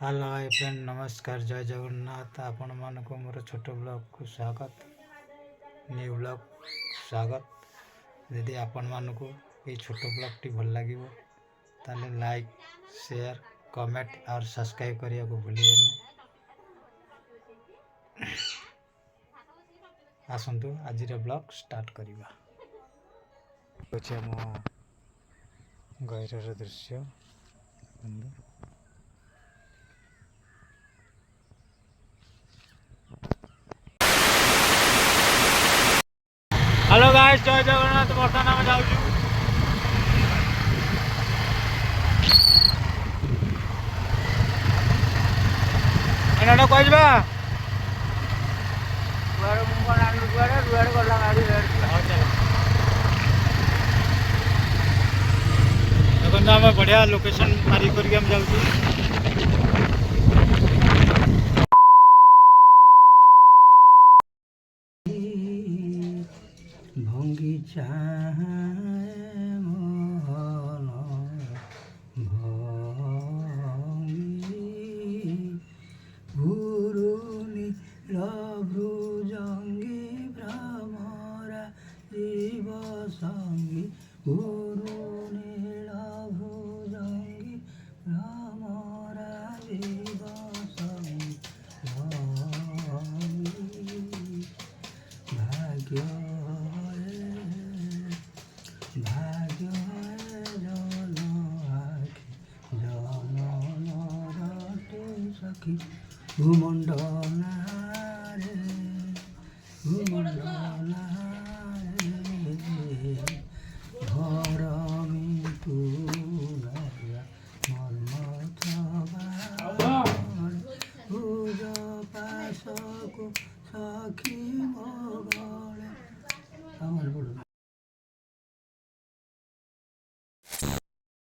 Hello hi friend, नमस्कार, जय जगन्नाथ। आपण मानक मोर छोट ब्लॉग को स्वागत, न्यू ब्लॉग स्वागत। यदि आपण मानक ये छोट ब्लॉग टी भल लगे ताले लाइक, शेयर, कमेंट और सब्सक्राइब करने को भूलिएनि। आसतु आज ब्लॉग स्टार्ट करिबा। अच्छे आम गैर दृश्य बंधु। हेलो गाइस, जय जगन्नाथ। बर्तमान आम जाऊँ एना कहवा देखो आम बढ़िया लोकेशन मारी करके हम जाऊँ। भंगी मोहन भंगी गुरुनी भ्रुजंगी भ्रमरा जीव संगी गुरुनी भ्रुजंगी भ्रमरा जीव संगी भाग्य भाग्य जन आखि जन नरटे सखी भूमंडलारे धरमी तुलाया मर्म थबार पूज पाशको सखी